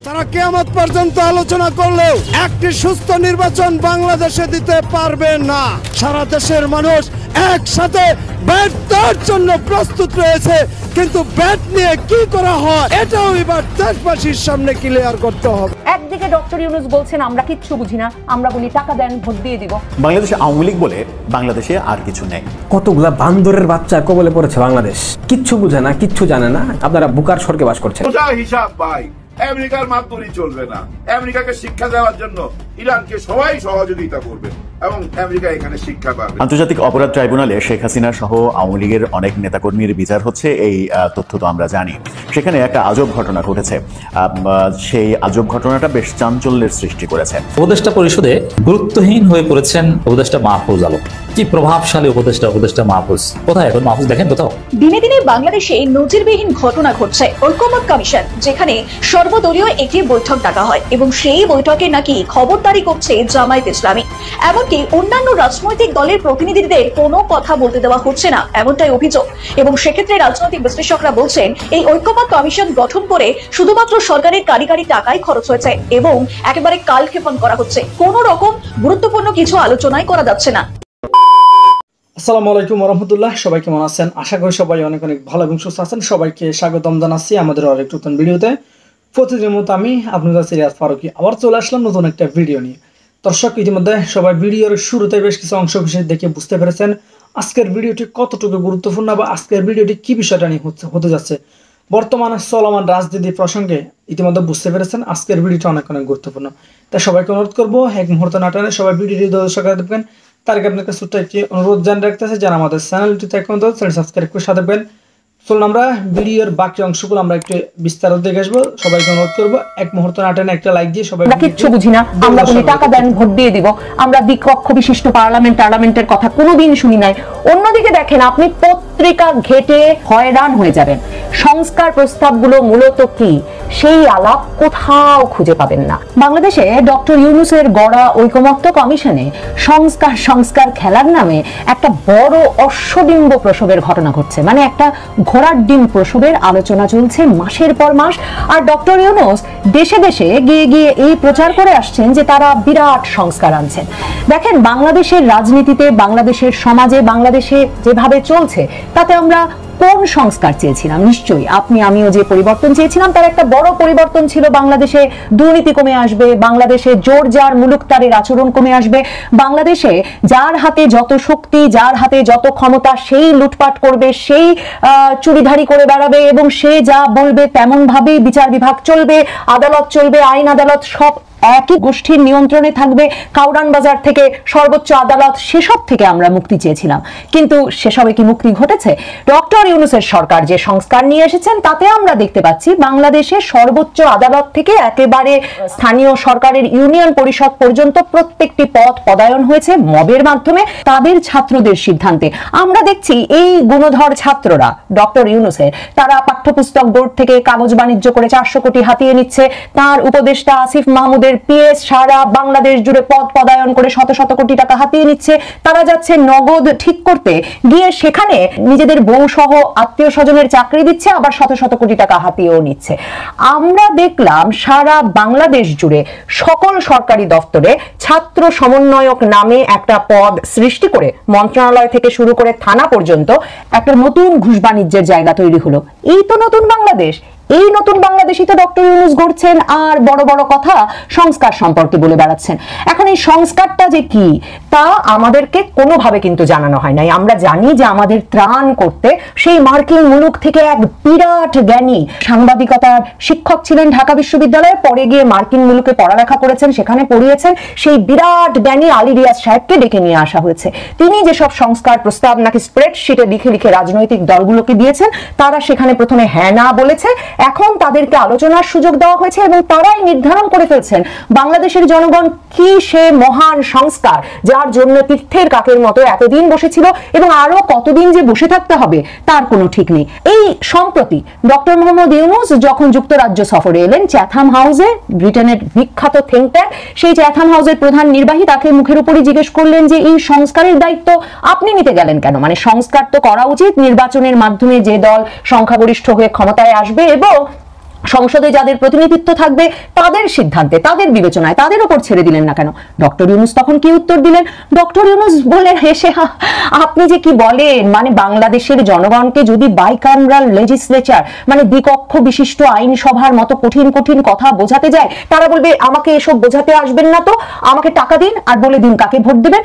তারা কিয়ামত পর্যন্ত আলোচনা করলেও একটি সুস্থ নির্বাচন বাংলাদেশে দিতে পারবে না। সারা দেশের মানুষ একসাথে ব্যাট দেওয়ার জন্য প্রস্তুত রয়েছে, কিন্তু ব্যাট নিয়ে কি করা হয় এটাও এবার দেশবাসীর সামনে ক্লিয়ার করতে হবে। একদিকে ডক্টর ইউনূস বলছেন আমরা কিচ্ছু বুঝি না, আমরা বলি টাকা দেন ভোট দিয়ে দিব। বাংলাদেশে আওয়ামী লীগ বলে বাংলাদেশে আর কিছু নেই। কতগুলা বান্দরের বাচ্চা কবলে পড়েছে বাংলাদেশ, কিচ্ছু বুঝে না, কিচ্ছু জানে না। আপনারা বুকার স্বর্গে বাস করছেন। হিসাব ভাই, আমেরিকার মাধ্যমে চলবে না। আমেরিকাকে শিক্ষা দেওয়ার জন্য ইরানকে সবাই সহযোগিতা করবে এবং আমেরিকা এখানে শিক্ষা পাবে। আন্তর্জাতিক অপরাধ ট্রাইব্যুনালে শেখ হাসিনা সহ আওয়ামী লীগের অনেক নেতাকর্মীর বিচার হচ্ছে, এই তথ্য তো আমরা জানি। সেখানে একটা আজব ঘটনা ঘটেছে, সেই আজব ঘটনাটা বেশ চাঞ্চল্যের সৃষ্টি করেছে। উপদেষ্টা পরিষদে গুরুত্বহীন হয়ে পড়েছেন উপদেষ্টা মাহফুজ আলম। কি প্রভাবশালী উপদেষ্টা মাহফুজ, কোথায় এখন মাহফুজ দেখেন কোথাও? দিনে দিনে বাংলাদেশে নজিরবিহীন ঘটনা ঘটছে। ঐকমত্য কমিশন, যেখানে সর্বদলীয় একটি বৈঠক ডাকা হয় এবং সেই বৈঠকে নাকি খবরদারি করছে জামায়াত ইসলামী। এমনকি অন্যান্য রাজনৈতিক দলের প্রতিনিধিদের কোনো কথা বলতে দেওয়া হচ্ছে না, এমনটাই অভিযোগ। এবং সেক্ষেত্রে রাজনৈতিক বিশ্লেষকরা বলছেন এই ঐকমত্য কমিশন গঠন করে শুধুমাত্র সরকারের কারিগরি টাকাই খরচ হয়েছে এবং একেবারে কালক্ষেপণ করা হচ্ছে। কোনো রকম গুরুত্বপূর্ণ কিছু আলোচনাই করা যাচ্ছে না। আসসালামু আলাইকুম রহমতুল্লাহ, সবাই কেমন আছেন? আশা করি সবাই অনেক অনেক ভালো এবং সুস্থ আছেন। সবাইকে স্বাগতম জানাচ্ছি আমাদের আরেক নতুন ভিডিওতে। প্রতিদিনের মতো আমি আপনাদের সিরিয়াস ফারুকি আবার চলে আসলাম নতুন একটা ভিডিও নিয়ে। দর্শক, ইতিমধ্যে সবাই ভিডিওর শুরুতে বেশ কিছু অংশ বিশেষ দেখে বুঝতে পেরেছেন আজকের ভিডিওটি কতটুকু গুরুত্বপূর্ণ বা আজকের ভিডিওটি কি বিষয়টা নিয়ে হতে যাচ্ছে। বর্তমানে চলমান রাজনীতি প্রসঙ্গে ইতিমধ্যে বুঝতে পেরেছেন আজকের ভিডিওটা অনেক অনেক গুরুত্বপূর্ণ। তাই সবাইকে অনুরোধ করবো এক মুহূর্ত না টানে সবাই ভিডিওটি দর্শক দেখবেন। তার আগে আপনাকে ছোট্ট একটি অনুরোধ জানিয়ে রাখতেছে, যারা আমাদের চ্যানেলটিতে এখন চ্যানেল সাবস্ক্রাইব করে সাথে দেবেন। চলুন আমরা ভিডিওর বাকি অংশগুলো আমরা একটু বিস্তারিত দেখে আসবো। সবাইকে অনুরোধ করবো এক মুহূর্ত না টেনে একটা লাইক দিয়ে সবাই। কিচ্ছু বুঝি না, আমরা বলি টাকা দেন ভোট দিয়ে দিব। আমরা দ্বিকক্ষ বিশিষ্ট পার্লামেন্টের কথা কোনোদিন শুনি নাই। অন্যদিকে দেখেন, আপনি পত্রিকা ঘেটে হয়রান হয়ে যাবেন। সংস্কার প্রস্তাবগুলো মূলত কি সেই আলাপ কোথাও খুঁজে পাবেন না। বাংলাদেশে ডক্টর ইউনূসের গড়া ঐকমত্য কমিশনে সংস্কার খেলার নামে একটা বড় অশ্বডিম্ব প্রসবের ঘটনা ঘটছে। মানে একটা ঘোড়ার ডিম প্রসবের আলোচনা চলছে মাসের পর মাস। আর ডক্টর ইউনূস দেশে দেশে গিয়ে এই প্রচার করে আসছেন যে তারা বিরাট সংস্কার আনছেন। দেখেন, বাংলাদেশের রাজনীতিতে, বাংলাদেশের সমাজে, বাংলাদেশে যেভাবে চলছে তাতে আমরা কোন সংস্কার চেয়েছিলাম? নিশ্চয়ই আপনি আমিও যে পরিবর্তন চেয়েছিলাম তার একটা বড় পরিবর্তন ছিল বাংলাদেশে দুর্নীতি কমে আসবে, বাংলাদেশে জোর জার মুলুকতারের আচরণ কমে আসবে, বাংলাদেশে যার হাতে যত শক্তি, যার হাতে যত ক্ষমতা সেই লুটপাট করবে, সেই চুরিধারি করে বেড়াবে এবং সে যা বলবে তেমন ভাবেই বিচার বিভাগ চলবে, আদালত চলবে, আইন আদালত সব একই গোষ্ঠীর নিয়ন্ত্রণে থাকবে। কাউরান বাজার থেকে সর্বোচ্চ আদালত, সেসব থেকে আমরা মুক্তি চেয়েছিলাম। কিন্তু সেসবে কি মুক্তি ঘটেছে? ডক্টর ইউনূসের সরকার যে সংস্কার নিয়ে এসেছেন তাতে আমরা দেখতে পাচ্ছি বাংলাদেশের সর্বোচ্চ আদালত থেকে একেবারে স্থানীয় সরকারের ইউনিয়ন পরিষদ পর্যন্ত প্রত্যেকটি পদ পদায়ন হয়েছে মবের মাধ্যমে, তাদের ছাত্রদের সিদ্ধান্তে। আমরা দেখছি এই গুণধর ছাত্ররা ডক্টর ইউনূসের, তারা পাঠ্যপুস্তক বোর্ড থেকে কাগজ বাণিজ্য করে 400 কোটি হাতিয়ে নিচ্ছে। তার উপদেষ্টা আসিফ মাহমুদের পিএস সারা বাংলাদেশ জুড়ে পদ পদায়ন করে শত শত কোটি টাকা হাতিয়ে নিচ্ছে। তারা যাচ্ছে নগদ ঠিক করতে গিয়ে সেখানে নিজেদের বউ সহ আত্মীয় স্বজনের চাকরি দিচ্ছে, আবার শত শত কোটি টাকা হাতিয়েও নিচ্ছে। আমরা দেখলাম সারা বাংলাদেশ জুড়ে সকল সরকারি দপ্তরে ছাত্র সমন্বয়ক নামে একটা পদ সৃষ্টি করে মন্ত্রণালয় থেকে শুরু করে থানা পর্যন্ত একটা নতুন ঘুষ বাণিজ্যের জায়গা তৈরি হলো। এই তো নতুন বাংলাদেশ। এই নতুন বাংলাদেশই তো ডক্টর ইউনূস গড়ছেন আর বড় বড় কথা সংস্কার সম্পর্কে বলে বেড়াচ্ছেন। এখন এই সংস্কারটা যে কি তা আমাদেরকে কোনোভাবে কিন্তু জানানো হয় নাই। আমরা জানি যে আমাদের ত্রাণ করতে সেই মার্কিন মুলুক থেকে এক বিরাট জ্ঞানী, সাংবাদিকতার শিক্ষক ছিলেন ঢাকা বিশ্ববিদ্যালয়ে, পরে গিয়ে মার্কিন মুলুকে পড়ালেখা করেছেন, সেখানে পড়িয়েছেন, সেই বিরাট জ্ঞানী আলী রিয়াজ সাহেবকে ডেকে নিয়ে আসা হয়েছে। তিনি যেসব সংস্কার প্রস্তাব নাকি স্প্রেডশিটে লিখে লিখে রাজনৈতিক দলগুলোকে দিয়েছেন, তারা সেখানে প্রথমে হ্যাঁ না বলেছে, এখন তাদেরকে আলোচনার সুযোগ দেওয়া হয়েছে এবং তারাই নির্ধারণ করে ফেলছেন বাংলাদেশের জনগণ কি সে মহান সংস্কার যার জন্য তীর্থের কাকের মতো এতদিন বসেছিল এবং আরো কতদিন যে বসে থাকতে হবে তার কোনো ঠিক নেই। এই সম্প্রতি ডক্টর মোহাম্মদ ইউনূস যখন যুক্তরাজ্য সফরে এলেন, চ্যাথাম হাউসে, ব্রিটেনের বিখ্যাত থিঙ্ক ট্যাঙ্ক, সেই চ্যাথাম হাউসের প্রধান নির্বাহী তাকে মুখের উপরই জিজ্ঞেস করলেন যে এই সংস্কারের দায়িত্ব আপনি নিতে গেলেন কেন? মানে সংস্কার তো করা উচিত, নির্বাচনের মাধ্যমে যে দল সংখ্যাগরিষ্ঠ হয়ে ক্ষমতায় আসবে এবং সংসদে যাদের প্রতিনিধিত্ব থাকবে তাদের সিদ্ধান্তে, তাদের বিবেচনায়, তাদের উপর ছেড়ে দিলেন না কেন? ডক্টর ইউনূস তখন কি উত্তর দিলেন? ডক্টর ইউনূস বললেন হেসে, আপনি যে কি বলেন, মানে বাংলাদেশের জনগণকে যদি বাইকামরাল লেজিসলেচার মানে দ্বিকক্ষ বিশিষ্ট আইনসভার মতো কঠিন কঠিন কথা বোঝাতে যায়, তারা বলবে আমাকে এসব বোঝাতে আসবেন না, তো আমাকে টাকা দিন আর বলে দিন কাকে ভোট দেবেন,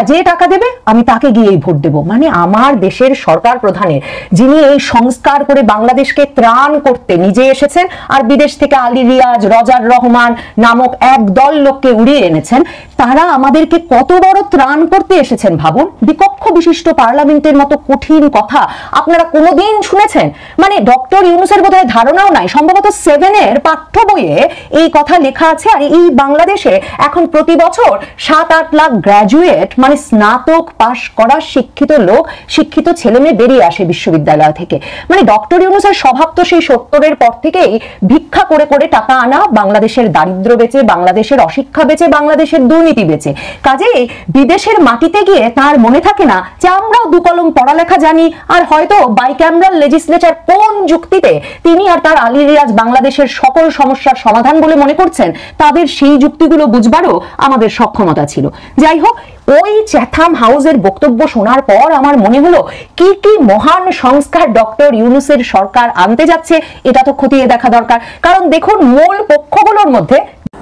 যে টাকা দেবে আমি তাকে গিয়েই ভোট দেব। মানে আমার দেশের সরকার প্রধানের, যিনি এই সংস্কার করে বাংলাদেশকে ত্রাণ করতে নিজে এসেছেন আর বিদেশ থেকে আলী রিয়াজ, রজার রহমান নামক এক দল লোককে উড়িয়ে এনেছেন, তারা আমাদেরকে কত বড় ত্রাণ করতে এসেছেন ভাবুন। দ্বিকক্ষ বিশিষ্ট পার্লামেন্টের মতো কঠিন কথা আপনারা কোনোদিন শুনেছেন? মানে ডক্টর ইউনূসের বোধহয় ধারণাও নাই, সম্ভবত 7-এর পাঠ্য বইয়ে এই কথা লেখা আছে। আর এই বাংলাদেশে এখন প্রতি বছর 7-8 লাখ গ্রাজুয়েট মানে স্নাতক পাশ করা শিক্ষিত লোক, শিক্ষিত ছেলে মেয়ে বেরিয়ে আসে বিশ্ববিদ্যালয় থেকে। মানে ডক্টর ইউনূসের স্বভাব তো সেই 70-এর পর থেকেই ভিক্ষা করে করে টাকা আনা, বাংলাদেশের দারিদ্র্য বেচে, বাংলাদেশের অশিক্ষা বেচে, বাংলাদেশের দুর্নীতি বেচে। কাজেই বিদেশের মাটিতে গিয়ে তার মনে থাকে না যে আমরাও দু কলম পড়ালেখা জানি, আর হয়তো বাইক্যামরাল লেজিসলেচার কোন যুক্তিতে তিনি আর তার আলী রিয়াজ বাংলাদেশের সকল সমস্যার সমাধান বলে মনে করছেন, তাদের সেই যুক্তিগুলো বুঝবারও আমাদের সক্ষমতা ছিল। যাই হোক, ওই চ্যাথাম হাউসের বক্তব্য শোনার পর আমার মনে হলো কি কি মহান সংস্কার ডক্টর ইউনূসের সরকার আনতে যাচ্ছে, এটা তো খতিয়ে দেখা দরকার। কারণ দেখুন, মূল পক্ষগুলোর মধ্যে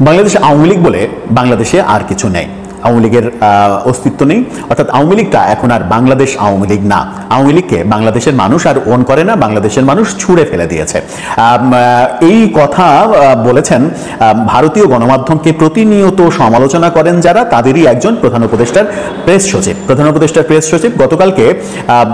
বাংলাদেশ আওয়ামী লীগ বলে বাংলাদেশে আর কিছু নেই, আওয়ামী লীগের অস্তিত্ব নেই, অর্থাৎ আওয়ামী লীগটা এখন আর বাংলাদেশ আওয়ামী লীগ না। আওয়ামী লীগকে বাংলাদেশের মানুষ আর ওন করে না, বাংলাদেশের মানুষ ছুঁড়ে ফেলে দিয়েছে। এই কথা বলেছেন ভারতীয় গণমাধ্যমকে প্রতিনিয়ত সমালোচনা করেন যারা, তাদেরই একজন প্রধান উপদেষ্টার প্রেস সচিব। প্রধান উপদেষ্টার প্রেস সচিব গতকালকে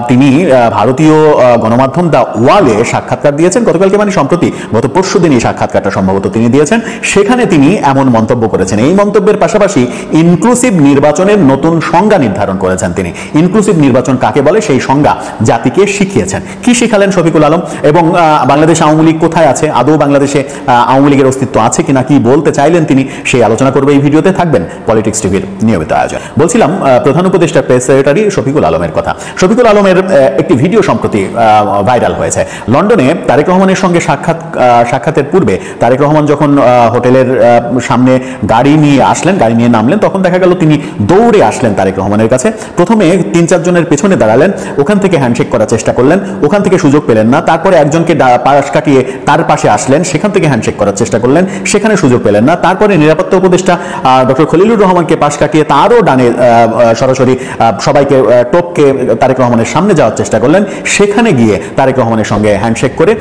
তিনি ভারতীয় গণমাধ্যম দ্য ওয়ালে সাক্ষাৎকার দিয়েছেন। গতকালকে মানে সম্প্রতি, গত পরশু দিনই সাক্ষাৎকারটা সম্ভবত তিনি দিয়েছেন। সেখানে তিনি এমন মন্তব্য করেছেন। এই মন্তব্যের পাশাপাশি ইনক্লুসিভ নির্বাচনের নতুন সংজ্ঞা নির্ধারণ করেছেন তিনি। ইনক্লুসিভ নির্বাচন কাকে বলে সেই সংজ্ঞা জাতিকে শিখিয়েছেন। কি শিখালেন শফিকুল আলম? এবং বাংলাদেশ আওয়ামী লীগ কোথায় আছে, আদৌ বাংলাদেশে আওয়ামী লীগের অস্তিত্ব আছে কিনা, কি বলতে চাইলেন তিনি, সেই আলোচনা করবে এই ভিডিওতে। থাকবেন পলিটিক্স টিভির নিয়মিত আয়োজন। বলছিলাম প্রধান উপদেষ্টা প্রেস সেক্রেটারি শফিকুল আলমের কথা। শফিকুল আলমের একটি ভিডিও সম্প্রতি ভাইরাল হয়েছে। লন্ডনে তারেক রহমানের সঙ্গে সাক্ষাতের পূর্বে তারেক রহমান যখন হোটেলের সামনে গাড়ি নিয়ে আসলেন, গাড়ি নিয়ে নামলেন, তখন দেখা গেল তিনি দৌড়ে আসলেন তারেক রহমানের কাছে। প্রথমে 3-4 জনের পেছনে দাঁড়ালেন, ওখান থেকে হ্যান্ডশেক করার চেষ্টা করলেন, ওখান থেকে সুযোগ পেলেন না। তারপরে একজনকে পাশ কাটিয়ে তার পাশে আসলেন, সেখান থেকে হ্যান্ডশেক করার চেষ্টা করলেন, সেখানে সুযোগ পেলেন না। তারপরে নিরাপত্তা উপদেষ্টা ডক্টর খলিলুর রহমানকে পাশ কাটিয়ে তারও ডানে সরাসরি সবাইকে টপকে তারেক রহমানের সামনে যাওয়ার চেষ্টা করলেন। সেখানে গিয়ে তারেক রহমানের সঙ্গে হ্যান্ডশেক করে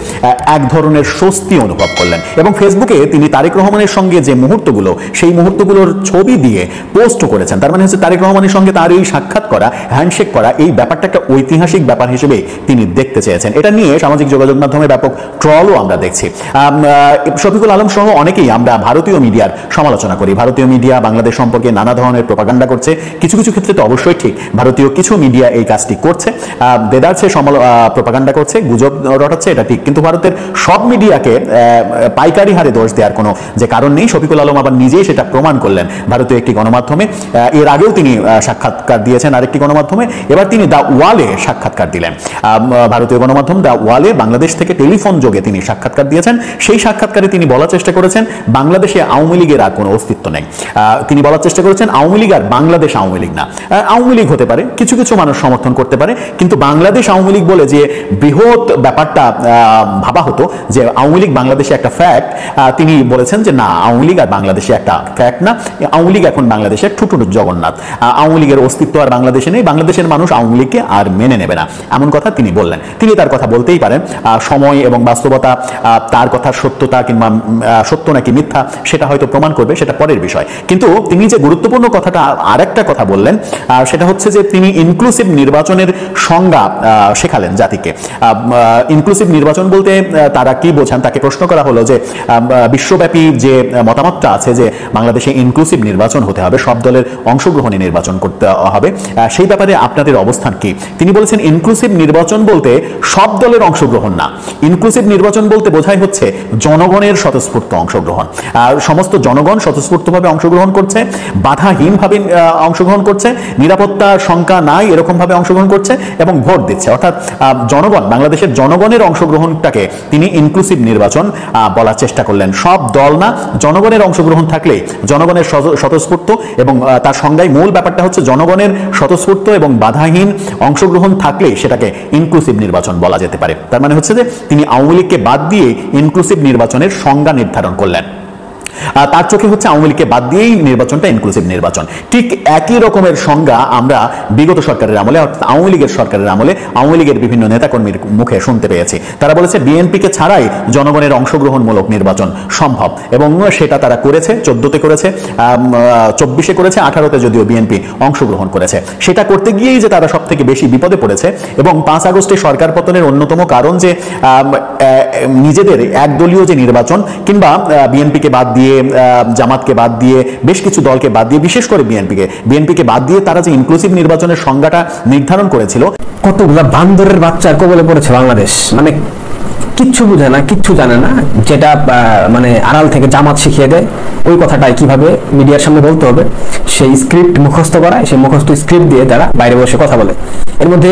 এক ধরনের স্বস্তি অনুভব করলেন। এবং ফেসবুকে তিনি তারেক রহমানের সঙ্গে যে মুহূর্তগুলো, সেই মুহূর্তগুলোর ছবি দিয়ে পোস্ট করেছেন। তার মানে হচ্ছে তারেক রহমানের সঙ্গে তার এই সাক্ষাৎ করা, হ্যান্ডশেক করা, এই ব্যাপারটা একটা ঐতিহাসিক ব্যাপার হিসেবে তিনি দেখতে চেয়েছেন। এটা নিয়ে সামাজিক যোগাযোগ মাধ্যমে ব্যাপক ট্রলও আমরা দেখছি। শফিকুল আলম সহ অনেকেই আমরা ভারতীয় মিডিয়ার সমালোচনা করি। ভারতীয় মিডিয়া বাংলাদেশ সম্পর্কে নানা ধরনের প্রোপাগান্ডা করছে। কিছু কিছু ক্ষেত্রে তো অবশ্যই ঠিক, ভারতীয় কিছু মিডিয়া এই কাজটি করছে, দেদারছে প্রোপাগান্ডা করছে, গুজব রটাচ্ছে, এটা ঠিক। কিন্তু ভারতের সব মিডিয়াকে পাইকারি হারে দোষ দেওয়ার কোনো যে কারণ নেই। শফিকুল আলম আবার নিজেই সেটা প্রমাণ করলেন ভারতীয় একটি গণমাধ্যমে। এর আগেও তিনি সাক্ষাৎকার দিয়েছেন আরেকটি গণমাধ্যমে, এবার তিনি দ্য ওয়ালে সাক্ষাৎকার দিলেন। ভারতীয় গণমাধ্যম দ্য ওয়ালে বাংলাদেশ থেকে টেলিফোন যোগে তিনি সাক্ষাৎকার দিয়েছেন। সেই সাক্ষাৎকারে তিনি বলার চেষ্টা করেছেন বাংলাদেশে আওয়ামী লীগের আর কোনো অস্তিত্ব নেই। তিনি বলার চেষ্টা করেছেন আওয়ামী লীগ আর বাংলাদেশ আওয়ামী লীগ না। আওয়ামী লীগ হতে পারে, কিছু কিছু মানুষ সমর্থন করতে পারে, কিন্তু বাংলাদেশ আওয়ামী লীগ বলে যে বৃহৎ ব্যাপারটা ভাবা হতো যে আওয়ামী লীগ বাংলাদেশে একটা ফ্যাক্ট, তিনি বলেছেন যে না, আওয়ামী লীগ আর বাংলাদেশে একটা ফ্যাক্ট না। আওয়ামী লীগ এখন বাংলাদেশের ঠুটুটু জগন্নাথ। আওয়ামী লীগের অস্তিত্ব আর বাংলাদেশে নেই, বাংলাদেশের মানুষ আওয়ামী লীগকে আর মেনে নেবে না, এমন কথা তিনি বললেন। তিনি তার কথা বলতেই পারেন। সময় এবং বাস্তবতা তার কথার সত্যতা কিংবা সত্য নাকি মিথ্যা সেটা হয়তো প্রমাণ করবে, সেটা পরের বিষয়। কিন্তু তিনি যে গুরুত্বপূর্ণ কথাটা আরেকটা কথা বললেন, সেটা হচ্ছে যে তিনি ইনক্লুসিভ নির্বাচনের সংজ্ঞা শেখালেন জাতিকে। ইনক্লুসিভ নির্বাচন বলতে তারা কি বোঝান, তাকে প্রশ্ন করা হলো যে বিশ্বব্যাপী যে মতামতটা আছে যে বাংলাদেশে ইনক্লুসিভ নির্বাচন হতে হবে, সব দলের অংশগ্রহণে নির্বাচন করতে হবে, সেই ব্যাপারে আপনাদের অবস্থান কি? তিনি বলেছেন ইনক্লুসিভ নির্বাচন বলতে সব দলের অংশগ্রহণ না, ইনক্লুসিভ নির্বাচন বলতে বোঝাই হচ্ছে জনগণের স্বতঃস্ফূর্ত অংশগ্রহণ। সমস্ত জনগণ স্বতঃস্ফূর্তভাবে অংশগ্রহণ করছে, বাধাহীনভাবে অংশগ্রহণ করছে, নিরাপত্তা শঙ্কা নাই এরকম ভাবে অংশগ্রহণ করছে এবং ভোট দিচ্ছে। অর্থাৎ জনগণ, বাংলাদেশের জনগণের অংশগ্রহণটাকে তিনি ইনক্লুসিভ নির্বাচন বলার চেষ্টা করলেন। সব দল না, জনগণের অংশগ্রহণ থাকলে, জনগণের স্বতঃস্ফূর্ত, এবং তার সংজ্ঞায় মূল ব্যাপারটা হচ্ছে জনগণের স্বতঃস্ফূর্ত এবং বাধাহীন অংশগ্রহণ থাকলে সেটাকে ইনক্লুসিভ নির্বাচন বলা যেতে পারে। তার মানে হচ্ছে যে তিনি আওয়ামী লীগকে বাদ দিয়ে ইনক্লুসিভ নির্বাচনের সংজ্ঞা নির্ধারণ করলেন। তার চোখে হচ্ছে আওয়ামী লীগকে বাদ দিয়েই নির্বাচনটা ইনক্লুসিভ নির্বাচন। ঠিক একই রকমের সংজ্ঞা আমরা বিগত সরকারের আমলে, অর্থাৎ আওয়ামী লীগের সরকারের আমলে আওয়ামী লীগের বিভিন্ন নেতাকর্মীর মুখে শুনতে পেয়েছি। তারা বলেছে বিএনপিকে ছাড়াই জনগণের অংশগ্রহণমূলক নির্বাচন সম্ভব, এবং সেটা তারা করেছে। 14তে করেছে, 24-এ করেছে, 18-তে যদিও বিএনপি অংশগ্রহণ করেছে। সেটা করতে গিয়েই যে তারা সব থেকে বেশি বিপদে পড়েছে, এবং 5 আগস্টে সরকার পতনের অন্যতম কারণ যে নিজেদের একদলীয় যে নির্বাচন, কিংবা বিএনপিকে বাদ দিয়ে, জামাতকে বাদ দিয়ে, বেশ কিছু দলকে বাদ দিয়ে, বিশেষ করে বিএনপিকে বাদ দিয়ে তারা যে ইনক্লুসিভ নির্বাচনের সংজ্ঞাটা নির্ধারণ করেছিল। কতগুলা বান্দরের বাচ্চার কবলে পড়েছে বাংলাদেশ। মানে কিচ্ছু বুঝে না, কিচ্ছু জানে না, যেটা মানে আড়াল থেকে জামাত শিখিয়ে দেয় ওই কথাটাই কিভাবে মিডিয়ার সামনে বলতে হবে সেই স্ক্রিপ্ট মুখস্থ করায়, সেই মুখস্থ স্ক্রিপ্ট দিয়ে তারা বাইরে বসে কথা বলে। এর মধ্যে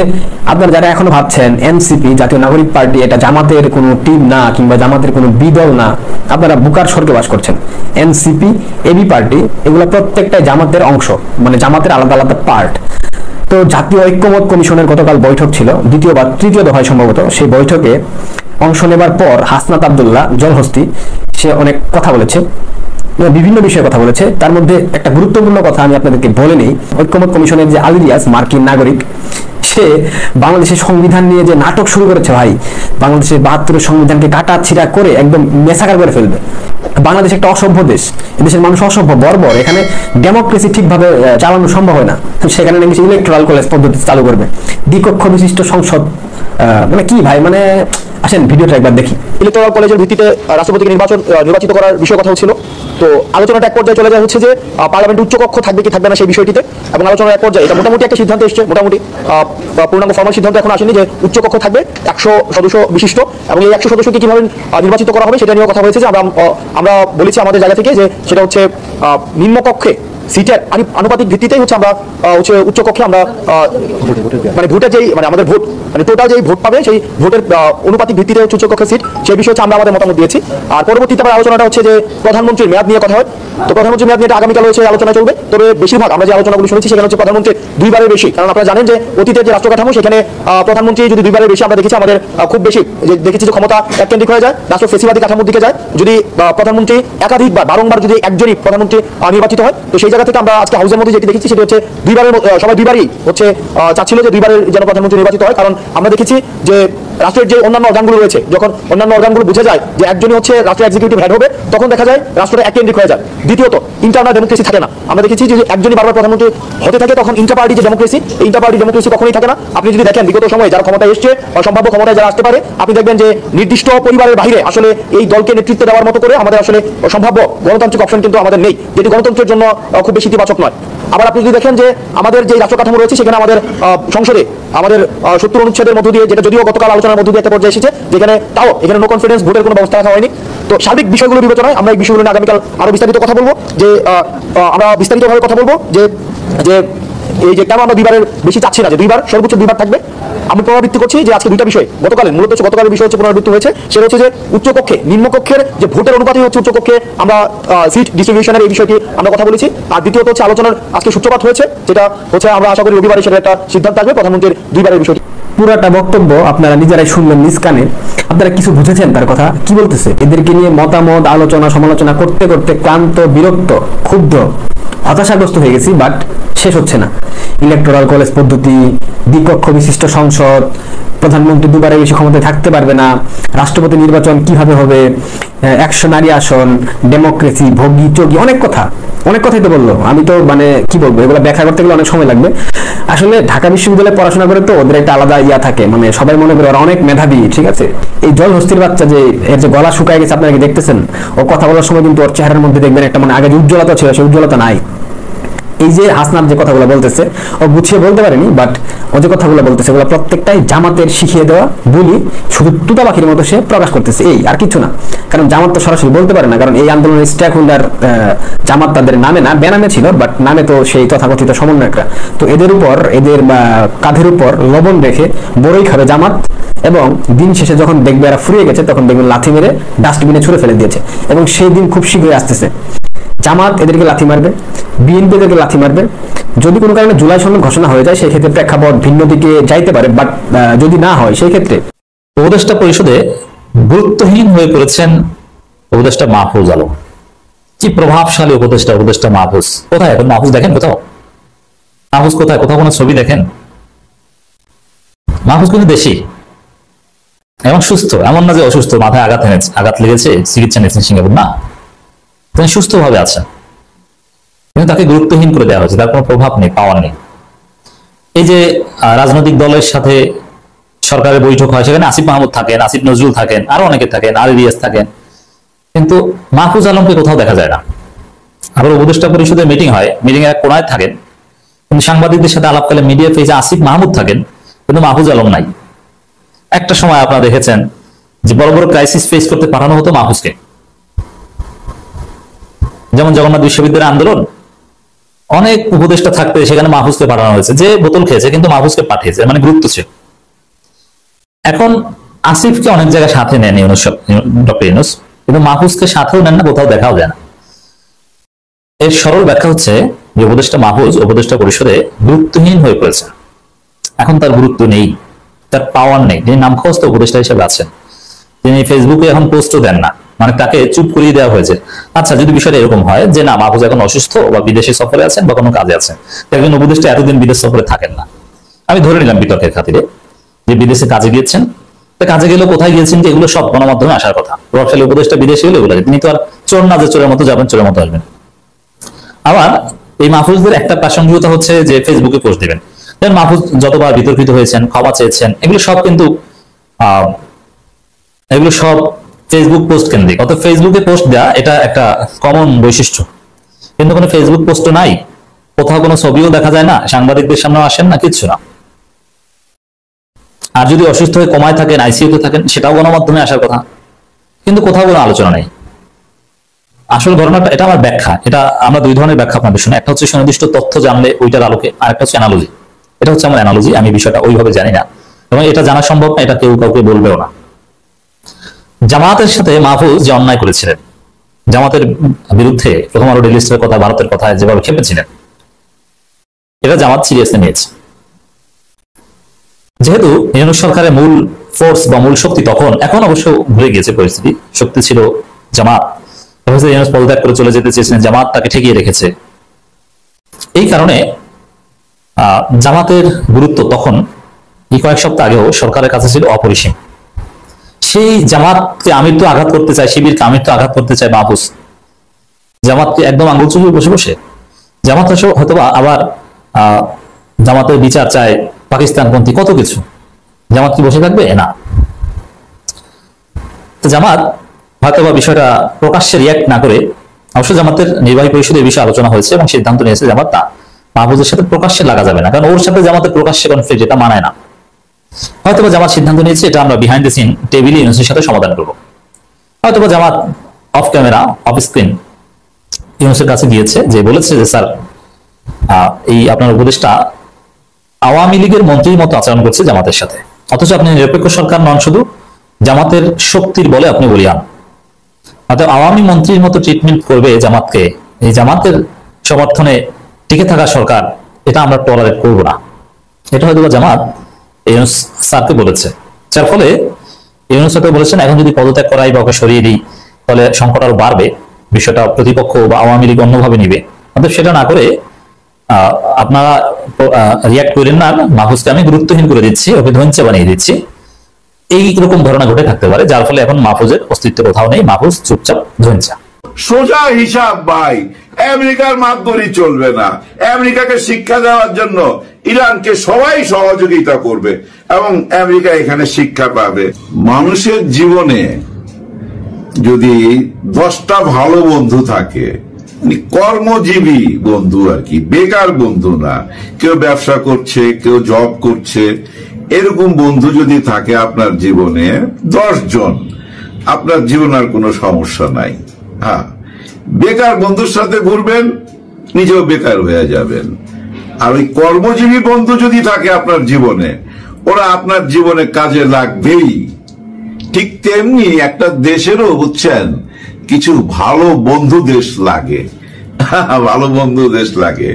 আপনারা যারা এখনো ভাবছেন এনসিপি, জাতীয় নাগরিক পার্টি, এটা জামাতের কোনো টিম না কিংবা জামাতের কোনো বিদল না, আপনারা বুকার স্বর্গে বাস করছেন। এনসিপি, এবি পার্টি, এগুলো প্রত্যেকটাই জামাতের অংশ, মানে জামাতের আলাদা আলাদা পার্ট। তো জাতীয় ঐক্যমত কমিশনের গতকাল বৈঠক ছিল, দ্বিতীয় বা তৃতীয় দফায় সম্ভবত। সেই বৈঠকে অংশ নেবার পর হাসনাত আব্দুল্লাহ জলহস্তি সে অনেক কথা বলেছে, বিভিন্ন বিষয়ে কথা বলেছে। তার মধ্যে একটা গুরুত্বপূর্ণ কথা আমি আপনাদেরকে বলে নেই। ঐক্যমত কমিশনের যে আলিরিয়াস, মার্কিন নাগরিক, সে বাংলাদেশের সংবিধান নিয়ে যে নাটক শুরু করেছে ভাই, বাংলাদেশের 72-এর সংবিধানকে কাটা ছিঁড়া করে একদম মেসাকার করে ফেলবে। বাংলাদেশ একটা অসভ্য দেশ, এদেশের মানুষ অসভ্য, বর্বর, এখানে ডেমোক্রেসি ঠিকভাবে চালানো সম্ভব হয় না। সেখানে নাকি ইলেকট্রাল কলেজ পদ্ধতি চালু করবে, দ্বিকক্ষ বিশিষ্ট সংসদ, মানে কি ভাই, মানে আসেন ভিডিওটা একবার দেখি। ইলেকট্রাল কলেজের ভিত্তিতে রাষ্ট্রপতিকে নির্বাচিত করার বিষয় কথা হচ্ছিল। তো আলোচনাটা এক পর্যায়ে চলে যায় হচ্ছে যে পার্লামেন্ট উচ্চকক্ষ থাকবে কি থাকবে না সেই বিষয়টিতে, এবং আলোচনার এক পর্যায়ে এটা মোটামুটি একটা সিদ্ধান্ত এসছে, মোটামুটি পূর্ণাঙ্গ ফর্মাল সিদ্ধান্ত এখন আসেনি যে উচ্চকক্ষ থাকবে 100 সদস্য বিশিষ্ট, এবং এই 100 সদস্যকে কিভাবে নির্বাচিত করা হবে সেটা নিয়েও কথা হয়েছে। যে আমরা বলেছি আমাদের জায়গা থেকে যে সেটা হচ্ছে নিম্নকক্ষে সিটের আনুপাতিক ভিত্তিতেই হচ্ছে আমরা হচ্ছে উচ্চকক্ষে আমরা মানে ভোটের যেই মানে আমাদের ভোট মানে টোটাল যেই ভোট পাবে সেই ভোটের অনুপাতিক ভিত্তিতে হচ্ছে উচ্চকক্ষের সিট, সেই বিষয়ে হচ্ছে আমরা আমাদের মতামত দিয়েছি। আর পরবর্তীতে আবার আলোচনাটা হচ্ছে যে প্রধানমন্ত্রীর মেয়াদ নিয়ে কথা হয়। তো প্রধানমন্ত্রীর মেয়াদ নিয়ে আগামীকাল হচ্ছে আলোচনা চলবে। তবে বেশিরভাগ আমরা যে আলোচনাগুলো শুনেছি সেখানে হচ্ছে প্রধানমন্ত্রীর 2বারের বেশি, কারণ আপনারা জানেন যে অতীতের যে রাষ্ট্র কাঠামো সেখানে প্রধানমন্ত্রী যদি 2বারের বেশি, আমরা দেখেছি আমাদের খুব বেশি দেখেছি যে ক্ষমতা এককেন্দ্রিক হয়ে যায়, রাষ্ট্র ফেসিবাদী কাঠামোর দিকে যায়। যদি প্রধানমন্ত্রী একাধিকবার বারংবার যদি একজনই প্রধানমন্ত্রী নির্বাচিত হয়, তো সেই জায়গা থেকে আমরা আজকে হাউসের মধ্যে যেটি দেখেছি সেটা হচ্ছে 2বারের সবাই 2বারই হচ্ছে চাচ্ছিল যে 2বারের যেন প্রধানমন্ত্রী নির্বাচিত হয়। কারণ আমরা দেখেছি যে রাষ্ট্রের যে অন্যান্য অর্গানগুলো রয়েছে, যখন অন্যান্য অর্গানগুলো বুঝে যায় যে একজনই হচ্ছে রাষ্ট্রের এক্সিকিউটিভ হেড হবে, তখন দেখা যায় রাষ্ট্রটা এককেন্দ্রিক হয়ে যায়। দ্বিতীয়ত ইন্টারনাল ডেমোক্রেসি থাকে না। আমরা দেখেছি যে একজনই বারবার প্রধানমন্ত্রী হতে থাকে, তখন ইন্টারপার্টি যে ডেমোক্রেসি, এই ইন্টারপার্টি ডেমোক্রেসি কখনোই থাকে না। আপনি যদি দেখেন বিগত সময়ে যারা ক্ষমতায় এসছে বা সম্ভাব্য ক্ষমতায় যারা আসতে পারে, আপনি দেখবেন যে নির্দিষ্ট পরিবারের বাইরে আসলে এই দলকে নেতৃত্ব দেওয়ার মতো করে আমাদের আসলে সম্ভাব্য গণতান্ত্রিক অপশন কিন্তু আমাদের নেই, যেটি গণতন্ত্রের জন্য খুব বেশি ইতিবাচক নয়। আবার আপনি যদি দেখেন যে আমাদের যে রাষ্ট্র কাঠামো রয়েছে সেখানে আমাদের সংসদে আমাদের 70 অনুচ্ছেদের মধ্য দিয়ে, যেটা যদিও গতকাল আলোচনার মধ্য দিয়ে একটা পর্যায়ে এসেছে, যেখানে তাও এখানে নো কনফিডেন্স ভোটের কোনো ব্যবস্থা রাখা হয়নি। তো সার্বিক বিষয়গুলো বিবেচনায় আমরা এই বিষয়গুলো নিয়ে আগামীকাল আরো বিস্তারিত কথা বলবো। যে আমরা বিস্তারিতভাবে কথা বলবো যে যে এই যে কেন আমরা 2বারের বেশি চাচ্ছি না, যে 2বার সর্বোচ্চ 2বার থাকবে। আমি পুনরাবৃত্তি করছি যে আজকে 2টা বিষয়, গতকালের বিষয় হচ্ছে পুনরাবৃত্তি হয়েছে, সেটা হচ্ছে যে উচ্চকক্ষে নিম্নকক্ষের যে ভোটের অনুপাতই হচ্ছে উচ্চকক্ষে আমরা সিট ডিস্ট্রিবিউশনের এই বিষয়টি আমরা কথা বলেছি। আর দ্বিতীয়ত হচ্ছে আলোচনার আজকে সূত্রপাত হয়েছে, যেটা হচ্ছে আমরা আশা করি রবিবারে সেটা একটা সিদ্ধান্ত আসবে প্রধানমন্ত্রীর 2বারের বিষয়টি। পুরাটা বক্তব্য আপনারা নিজেরাই শুনলেন নিজ কানে। আপনারা কিছু বুঝেছেন তার কথা কি বলতেছে? এদেরকে নিয়ে মতামত, আলোচনা, সমালোচনা করতে করতে ক্লান্ত, বিরক্ত, ক্ষুব্ধ, হতাশাগ্রস্ত হয়ে গেছি, বাট শেষ হচ্ছে না। ইলেকট্রাল কলেজ পদ্ধতি, দ্বিকক্ষ বিশিষ্ট সংসদ, প্রধানমন্ত্রী 2বারের বেশি ক্ষমতায় থাকতে পারবে না, রাষ্ট্রপতি নির্বাচন কিভাবে হবে, 100 নারী আসন, ডেমোক্রেসি, ভোগী চোগী, অনেক কথাই তো বললো। আমি তো মানে কি বলবো, এগুলো ব্যাখ্যা করতে গেলে অনেক সময় লাগবে। আসলে ঢাকা বিশ্ববিদ্যালয়ে পড়াশোনা করে তো ওদের একটা আলাদা ইয়া থাকে, মানে সবাই মনে করে ওরা অনেক মেধাবী, ঠিক আছে। এই জলহস্তির বাচ্চা যে এর যে গলা শুকায় গেছে আপনারা কি দেখতেছেন? ও কথা বলার সময় কিন্তু ওর চেহারার মধ্যে দেখবেন একটা মানে আগে যে উজ্জ্বলতা ছিল সেই উজ্জ্বলতা নাই। এই যে হাসনাত যে কথাগুলো বলতেছে ও গুছিয়ে বলতে পারেনি, বাট ও যে কথাগুলো বলতেছে ওগুলো প্রত্যেকটাই জামাতের শিখিয়ে দেওয়া বলি, শুধু তুতা পাখির মতো সে প্রকাশ করতেছে, এই আর কিছু না। কারণ জামাত তো সরাসরি বলতে পারে না, কারণ এই আন্দোলনের স্টেক হোল্ডার জামাত তাদের নামে না, বেনামে ছিল, বাট নামে তো সেই তথাকথিত সমন্বয়করা। তো এদের উপর, এদের কাঁধের উপর লবণ রেখে বড়ই খাবে জামাত, এবং দিন শেষে যখন দেখবে এরা ফুরিয়ে গেছে তখন দেখবেন লাথি মেরে ডাস্টবিনে ছুড়ে ফেলে দিয়েছে। এবং সেই দিন খুব শীঘ্রই আসতেছে। জামাত এদেরকে লাথি মারবে, বিএনপি এদেরকে লাথি মারবে। যদি কোনো কারণে জুলাই সনদ ঘোষণা হয়ে যায় সেই ক্ষেত্রে প্রেক্ষাপট ভিন্ন দিকে যাইতে পারে, বাট যদি না হয় সেই ক্ষেত্রে উপদেষ্টা পরিষদে গুরুত্বহীন হয়ে পড়েছেন উপদেষ্টা মাহফুজ আলম। কি প্রভাবশালী উপদেষ্টা মাহফুজ। কোথায় এখন মাহফুজ দেখেন কোথাও? মাহফুজ কোথায়? কোথাও কোনো ছবি দেখেন? মাহফুজ কিন্তু দেশি এবং সুস্থ, এমন না যে অসুস্থ, মাথায় আঘাত লেগেছে, চিকিৎসা নিচ্ছেন সিঙ্গাপুর, না, তিনি সুস্থ ভাবে আছেন, কিন্তু তাকে গুরুত্বহীন করে দেওয়া হয়েছে, তার কোনো প্রভাব নেই, পাওয়ার নেই। এই যে রাজনৈতিক দলের সাথে সরকারের বৈঠক হয়, সেখানে আসিফ মাহমুদ থাকেন, আসিফ নজরুল থাকেন, আরো অনেকে থাকেন, আর রিয়াজ থাকেন, কিন্তু মাহফুজ আলমকে কোথাও দেখা যায় না। আবার উপদেষ্টা পরিষদের মিটিং হয়, মিটিং এর কোনায় থাকেন, কিন্তু সাংবাদিকদের সাথে আলাপকালে মিডিয়া পেজে আসিফ মাহমুদ থাকেন, কিন্তু মাহফুজ আলম নাই। একটা সময় আপনারা দেখেছেন যে বড় বড় ক্রাইসিস ফেস করতে পাঠানো হতো মাহফুজকে, যেমন জগন্নাথ বিশ্ববিদ্যালয়ের আন্দোলন, অনেক উপদেষ্টা থাকতে সেখানে মাহফুজকে পাঠানো হয়েছে, যে বোতল খেয়েছে কিন্তু মাহফুজকে পাঠিয়েছে, মানে গুরুত্ব ছিল। এখন আসিফকে অনেক জায়গায় সাথে নেন ডক্টর ইউনূস, কিন্তু মাহফুজকে সাথেও নেন না, কোথাও দেখাও যায় না। এর সরল ব্যাখ্যা হচ্ছে যে উপদেষ্টা মাহফুজ উপদেষ্টা পরিষদে গুরুত্বহীন হয়ে পড়েছে। এখন তার গুরুত্ব নেই, তার পাওয়ার নেই। যিনি নামখস্ত উপদেষ্টা হিসেবে আছেন, তিনি ফেসবুকে এখন পোস্টও দেন না, মানে তাকে চুপ করিয়ে দেওয়া হয়েছে। আচ্ছা, যদি বিষয়টা এরকম হয় যে না, মাহফুজ এখন অসুস্থ বা বিদেশে সফরে আছেন বা কোনো কাজে আছেন, একজন উপদেষ্টা এতদিন বিদেশ সফরে থাকেন না, আমি ধরে নিলাম বিতর্কের খাতিরে যে বিদেশে কাজে গিয়েছেন, কাজে গেলেও কোথায় গিয়েছেন, যে এগুলো সব গণমাধ্যমে আসার কথা। প্রভাবশালী উপদেষ্টা বিদেশে গেলে এগুলো, তিনি তো আর চোর না যে চোরের মতো যাবেন, চোরের মতো আসবেন। আবার এই মাহফুজদের একটা প্রাসঙ্গিকতা হচ্ছে যে ফেসবুকে পোস্ট দিবেন। মাহফুজ যতবার বিতর্কিত হয়েছেন, ক্ষমা চেয়েছেন, এগুলো সব কিন্তু এগুলো সব ফেসবুক পোস্ট কেন্দ্রিক। অর্থাৎ ফেসবুকে পোস্ট দেওয়া এটা একটা কমন বৈশিষ্ট্য, কিন্তু কোনো ফেসবুক পোস্টও নাই, কোথাও কোনো ছবিও দেখা যায় না, সাংবাদিকদের সামনেও আসেন না, কিচ্ছু না। আর যদি অসুস্থ হয়ে কমায় থাকেন, আইসিইউতে থাকেন, সেটাও গণমাধ্যমে আসার কথা, কিন্তু কোথাও কোনো আলোচনা নেই। আসল ঘটনাটা, এটা আমার ব্যাখ্যা, এটা আমরা দুই ধরনের ব্যাখ্যা আপনাদের শুনে, একটা হচ্ছে সুনির্দিষ্ট তথ্য জানলে ওইটার আলোকে, আর একটা হচ্ছে অ্যানালজি। এটা হচ্ছে আমার অ্যানালজি, আমি বিষয়টা ওইভাবে জানি না এবং এটা জানা সম্ভব না, এটা কেউ কাউকে বলবেও না। জামাতের সাথে মাহফুজ যে অন্যায় করেছিলেন, জামাতের বিরুদ্ধে প্রথম আলো ডেইলি স্টারের কথা, ভারতের কথা যেভাবে খেপেছিলেন, এটা জামাত সিরিয়াসলি নিয়েছে। যেহেতু ইউনূস সরকারের মূল ফোর্স বা মূল শক্তি তখন, এখন অবশ্য ঘুরে গিয়েছে পরিস্থিতি, শক্তি ছিল জামাত, ইউনূস পদত্যাগ করে চলে যেতে চেয়েছিলেন, জামাত তাকে ঠেকিয়ে রেখেছে। এই কারণে জামাতের গুরুত্ব তখন এই কয়েক সপ্তাহ আগেও সরকারের কাছে ছিল অপরিসীম। সেই জামাতকে আমির তো আঘাত করতে চায়, শিবিরকে আমির তো আঘাত করতে চায় মাহফুজ, জামাতকে একদম আঙুল চুপিয়ে বসে বসে। জামাত হয়তো আবার জামাতের বিচার চায়, পাকিস্তানপন্থী কত কিছু, জামাত কি বসে থাকবে? না। তো জামাত হয়তো বা বিষয়টা প্রকাশ্যে রিয়াক্ট না করে, অবশ্য জামাতের নির্বাহী পরিষদে এই বিষয়ে আলোচনা হয়েছে এবং সিদ্ধান্ত নিয়েছে জামাত তা মাহফুজের সাথে প্রকাশ্যে লাগা যাবে না, কারণ ওর সাথে জামাতের প্রকাশ্যে কনফ্লিক্ট, এটা মানায় না। হয়তো জামাত সিদ্ধান্ত নিয়েছে এটা আমরা বিহাইন্ড দ্য সিন টেবিলে ইউনূসের সাথে সমাধান করবো। হয়তো জামাত অফ ক্যামেরা, অফ স্ক্রিন ইউনূসের কাছে গিয়েছে, যে বলেছে যে স্যার, এই আপনার উপদেষ্টা আওয়ামী লীগের মন্ত্রীর মতো আচরণ করছে জামাতের সাথে, অথচ আপনি নিরপেক্ষ সরকার নন, শুধু জামাতের শক্তির বলে আপনি বলিয়ান, অর্থাৎ আওয়ামী মন্ত্রীর মতো ট্রিটমেন্ট করবে জামাতকে, এই জামাতের সমর্থনে টিকে থাকা সরকার, এটা আমরা টলারেট করবো না। এটা হয়তো জামাত ইউনূস স্যারকে বলেছে, যার ফলে ইউনূস স্যার বলেছেন এখন যদি পদত্যাগ করাই বা ওকে সরিয়ে দিই তাহলে সংকট আরো বাড়বে, বিষয়টা প্রতিপক্ষ বা আওয়ামী লীগ অন্যভাবে নিবে। অর্থাৎ সেটা না করে আপনারা রিয়াক্ট করেন না, মাহফুজকে আমি গুরুত্বহীন করে দিচ্ছি, ওকে ধৈর্য বানিয়ে দিচ্ছি, এইরকম ধারণা ঘটে থাকতে পারে, যার ফলে এখন মাহফুজের অস্তিত্ব কোথাও নেই, মাহফুজ চুপচাপ ধৈর্য। সোজা হিসাব ভাই, আমেরিকার মাধ্যমে চলবে না। আমেরিকাকে শিক্ষা দেওয়ার জন্য ইরানকে সবাই সহযোগিতা করবে এবং আমেরিকা এখানে শিক্ষা পাবে। মানুষের জীবনে যদি 10টা ভালো বন্ধু থাকে কর্মজীবী বন্ধু আর কি, বেকার বন্ধু না। কেউ ব্যবসা করছে, কেউ জব করছে, এরকম বন্ধু যদি থাকে আপনার জীবনে 10 জন, আপনার জীবন আর কোনো সমস্যা নাই। হ্যাঁ, বেকার বন্ধুর সাথে ঘুরবেন, নিজেও বেকার হয়ে যাবেন। আর ওই কর্মজীবী বন্ধু যদি থাকে আপনার জীবনে, ওরা আপনার জীবনে কাজে লাগবেই। ঠিক তেমনি একটা দেশেরও বুঝছেন কিছু ভালো বন্ধু দেশ লাগে, ভালো বন্ধু দেশ লাগে।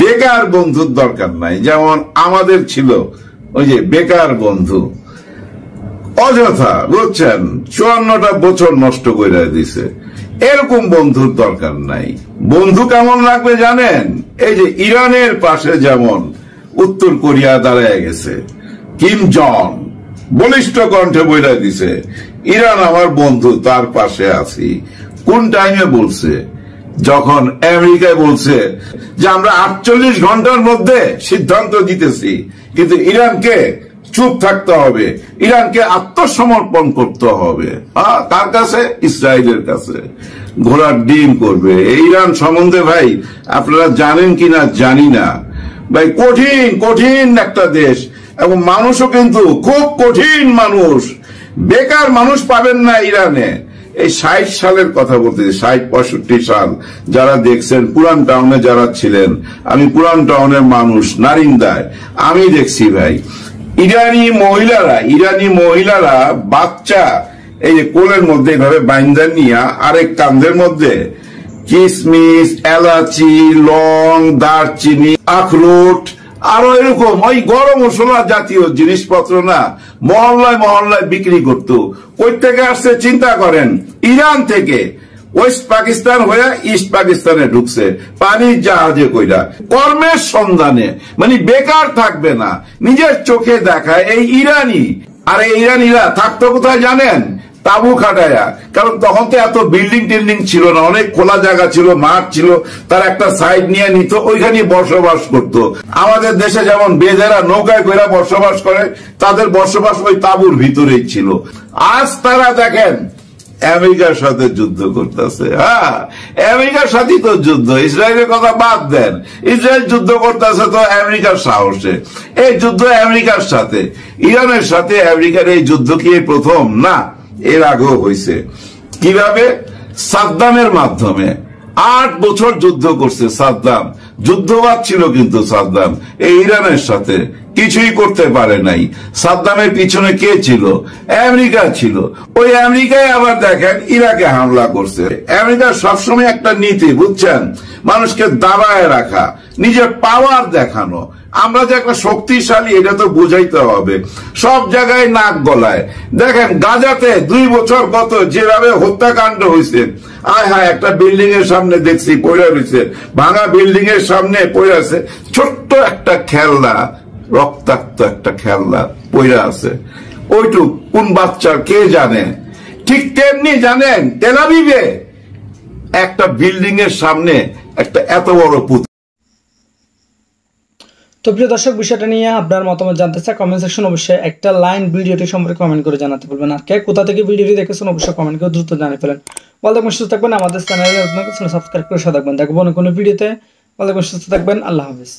বেকার বন্ধুর দরকার নাই। যেমন আমাদের ছিল ওই যে বেকার বন্ধু, অযথা বুঝছেন 54টা বছর নষ্ট করে দিছে। এরকম বন্ধুর দরকার নাই। বন্ধু কেমন লাগবে জানেন? এই যে ইরানের পাশে যেমন উত্তর কোরিয়া দাঁড়ায় গেছে, কিম জং বলিষ্ঠ কণ্ঠে বলে দিছে ইরান আমার বন্ধু, তার পাশে আছি। কোন টাইমে বলছে? যখন আমেরিকায় বলছে যে আমরা 48 ঘন্টার মধ্যে সিদ্ধান্ত দিতেছি, কিন্তু ইরানকে চুপ থাকতে হবে, ইরানকে আত্মসমর্পণ করতে হবে। কার কাছে? ইসরায়েলের কাছে। ঘোড়ার ডিম করবে। ইরান সম্বন্ধে ভাই আপনারা জানেন কিনা জানি না, ভাই কঠিন কঠিন একটা দেশ, এবং মানুষও কিন্তু খুব কঠিন মানুষ। বেকার মানুষ পাবেন না ইরানে। এই 60 সালের কথা বলতেছি, 60-65 সাল। যারা দেখছেন পুরান টাউনে যারা ছিলেন, আমি পুরান টাউনের মানুষ, নারিন্দায় আমি দেখছি ভাই, ইরানি মহিলারা বাচ্চা এই যে কোলের মধ্যে এইভাবে বাইন্দা নিয়ে আরেক কান্ধের মধ্যে কিশমিশ, এলাচি, লং, দারচিনি, আখরোট, আরো এরকম ওই গরম মশলা জাতীয় জিনিসপত্র না মহল্লায় মহল্লায় বিক্রি করতো। কই থেকে আসছে চিন্তা করেন? ইরান থেকে। ওয়েস্ট পাকিস্তান হয়ে ইস্ট পাকিস্তানে ঢুকছে পানির জাহাজে কইরা, কর্মের সন্ধানে। মানে বেকার থাকবে না, নিজের চোখে দেখায় এই ইরানি। আর এই ইরানিরা থাকতো কোথায় জানেন? তাবু খাটায়া। কারণ তখন তো এত বিল্ডিং টিল্ডিং ছিল না, অনেক খোলা জায়গা ছিল, মাঠ ছিল, তার একটা সাইড নিয়ে নিত, ওইখানে বসবাস করত। আমাদের দেশে যেমন বেদেরা নৌকায় কইরা বসবাস করে, তাদের বসবাস ওই তাবুর ভিতরেই ছিল। আজ তারা দেখেন আমেরিকার সাথে যুদ্ধ করতেছে। হ্যাঁ, আমেরিকার সাথেই তো যুদ্ধ। ইসরায়েলের কথা বাদ দেন, ইসরায়েল যুদ্ধ করতেছে তো আমেরিকার সাহসে। এই যুদ্ধ আমেরিকার সাথে, ইরানের সাথে আমেরিকার এই যুদ্ধ কি এই প্রথম? না, এর আগেও হয়েছে। কিভাবে? সাদ্দামের মাধ্যমে। 8 বছর যুদ্ধ করছে সাদ্দাম। যুদ্ধবাদ ছিল কিন্তু সাদ্দাম এই ইরানের সাথে, কিছুই করতে পারে নাই। সাদ্দামের পিছনে কে ছিল? আমেরিকা ছিল। ওই আমেরিকায় আবার দেখেন ইরাকে হামলা করছে। আমেরিকার সবসময় একটা নীতি বুঝছেন, মানুষকে দাবায় রাখা, নিজের পাওয়ার দেখানো। আমরা যে একটা শক্তিশালী এটা তো বুঝাইতে হবে। সব জায়গায় নাক গলায়। দেখেন গাজাতে 2 বছর গত যেভাবে হত্যাকাণ্ড হয়েছে, আয় হায়, একটা বিল্ডিং এর সামনে দেখছি পড়ে রয়েছে, ভাঙা বিল্ডিং এর সামনে পড়ে আছে ছোট্ট একটা খেলনা, রক্তাক্ত একটা খেলনা পড়ে আছে। ওইটুক কোন বাচ্চার কে জানে? ঠিক তেমনি জানেন তেল আবিবে একটা বিল্ডিং এর সামনে একটা এত বড় পুতুল। তো প্রিয় দর্শক, বিষয়টা নিয়ে আপনার মতামত জানতে চাই কমেন্ট সেকশন অবশ্যই একটা লাইন ভিডিওটি সম্পর্কে কমেন্ট করে জানাতে বলবেন। আর কে কোথা থেকে ভিডিওটি দেখেছেন অবশ্যই কমেন্ট করে দ্রুত জানিয়ে ফেলেন। ভালো থাকবেন, সুস্থ থাকবেন, আমাদের চ্যানেলে সাবস্ক্রাইব করে সাথে থাকবেন। দেখবো অন্য কোনো ভিডিওতে। ভালো থাকবেন, সুস্থ থাকবেন, আল্লাহ হাফেজ।